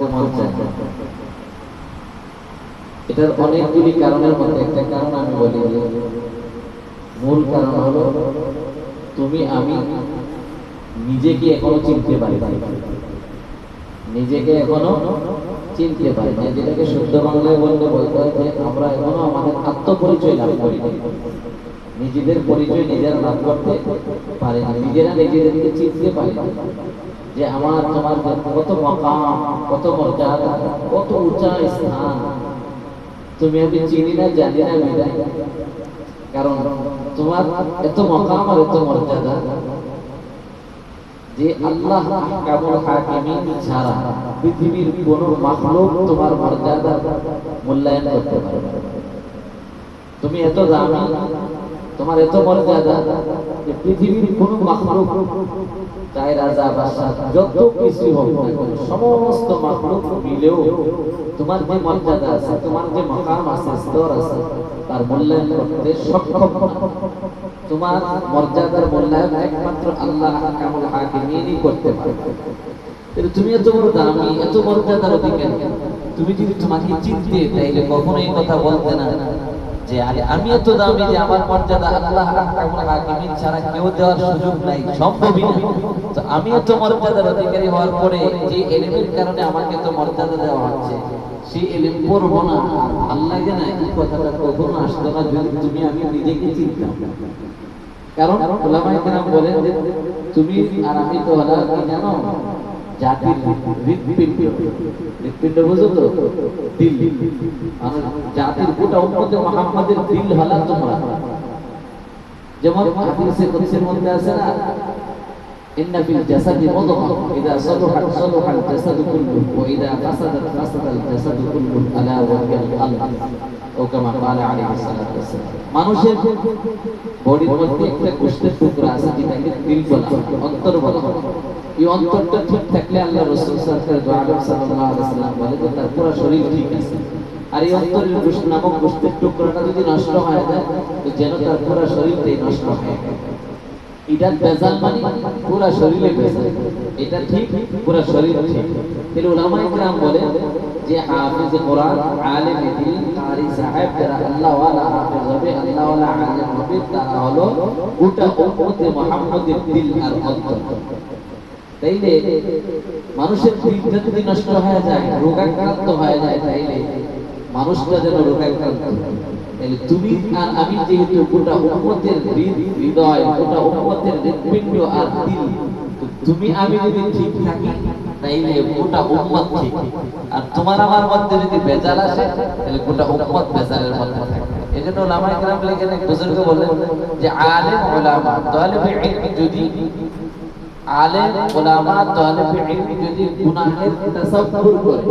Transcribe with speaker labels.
Speaker 1: করতে মন চায়। এটার অনেকগুলি কারণের মধ্যে একটা কারণ আমি বলি যে মূল কারণ হলো তুমি আমি নিজেকে এখনো চিনতে পারি না। নিজেকে এখনো চিনতে পারি না, যেটাকে শুদ্ধ বাংলায় বলতে বলতে হয় যে আমরা এখনো আমাদের আত্মপরিচয় লাভ করি না। নিজেদের পরিচয় নিজেরা লাভ করতে পারি না, নিজেরা নিজেদেরকে চিনতে পারি না যে আমার তোমার কত মাকাম, কত মর্যাদা, কত উঁচা স্থান তুমি আমি চিনি না, জানি না বিদায়। কারণ তোমার এত মাকাম আর এত মর্যাদা যে আল্লাহ আহকামুল হাকিমিন ছাড়া পৃথিবীর কোন মাখলুক তোমার মর্যাদা মূল্যায়ন করতে পারবে না। তুমি এত দামি, তোমার এত মর্যাদা যে পৃথিবীর কোন মাখলুক, চাই রাজা বাদশা যত কিছু হোক না কেন, সমস্ত মাখলুক মিলেও তোমার যে মর্যাদা আছে, তোমার যে মাকাম আছে, স্তর আছে, তার মূল্যায়ন করতে সক্ষম না। তোমার মর্যাদার মূল্যায়ন একমাত্র আল্লাহ আহকামুল হাকিমিনই করতে পারে। তুমি এত বড় দামি, এত মর্যাদার অধিকারী, তুমি যদি তোমাকে চিনতে তাইলে কখনো এই কথা বলতে না যে আমি এত দামি যে আমার মর্যাদা আল্লাহ আহকামুল হাকিমিন ছাড়া কেউ দেওয়ার সুযোগ নাই, সম্ভবই না। তো আমি এত মর্যাদার অধিকারী হওয়ার পরে যে ইলমের কারণে আমাকে তো মর্যাদা দেওয়া হচ্ছে, সেই ইলম পড়বো না, ভালো লাগে না, এই কথাটা কখনো আসতো না যদি তুমি আমি নিজেকে চিনতাম। কারণ উলামায়ে কেরাম বলেন যে তুমি আর আমি তো হলো কি জানো, জাতির হৃৎপিণ্ড। হৃৎপিণ্ড বুঝো তো? দিল। আর জাতির গোটা উম্মতে মুহাম্মাদের দিল হলো তোমরা। যেমন হাদিসে কুদসির মধ্যে আছে না, ইন্না ফিল জাসাদি মুদগা ইযা সালুহাত সালুহাল জাসাদু কুল্লুহু ওয়া ইযা ফাসাদাত ফাসাদাল জাসাদু কুল্লুহু আলা ওয়া হিয়াল কলব ও কামা ক্বালা আলাইহিস সালাতু ওয়াসসালাম। মানুষের বডির মধ্যে একটা গোশতের টুকরা আছে যেটাকে দিল বলা হয়, অন্তর বলা হয়। এই অন্তরটা ঠিক থাকলে আল্লাহ রাসূল সাল্লাল্লাহু আলাইহি ওয়াসাল্লাম বলে যে তার পুরো শরীর ঠিক আছে। আর এই অন্তরের গোশত নামক গোশতের টুকরাটা যদি নষ্ট হয়ে যায় তো যেন তার পুরো শরীরটাই নষ্ট হয়ে যায়। এটা বেজাল মানে পুরো শরীরে বেজাল, এটা ঠিক পুরো শরীর ঠিক। তাহলে উলামায়ে কেরাম বলে যে হাফেজ কোরআন, আলেম দিন, কারি সাহেব, যারা আল্লাহ ওয়ালা হাফেজ হবে, আল্লাহ ওয়ালা আলেম হবে, তারা হলো গোটা উম্মতে মুহাম্মাদের দিল আর অন্তর। তাইলে মানুষের দিলটা যদি নষ্ট হয়ে যায়, রোগাক্রান্ত হয়ে যায়, তাইলে মানুষটা যেন রোগাক্রান্ত। তাহলে তুমি আর আমি যেহেতু গোটা উম্মতের হৃদয়, গোটা উম্মতের হৃৎপিণ্ড আর দিল, তুমি আমি যদি ঠিক থাকি তাইলে গোটা উম্মত ঠিক। আর তোমার আমার মধ্যে যদি বেজাল আসে তাহলে গোটা উম্মত বেজালের মধ্যে থাকে। এজন্য উলামায়ে কেরাম লিখেন, এক বুজুর্গ বলেন যে আলেম উলামা তালিবে ইলম যদি আলেম উলামা তালিবে ইলম যদি গুনাহের তাসাব্বুর করে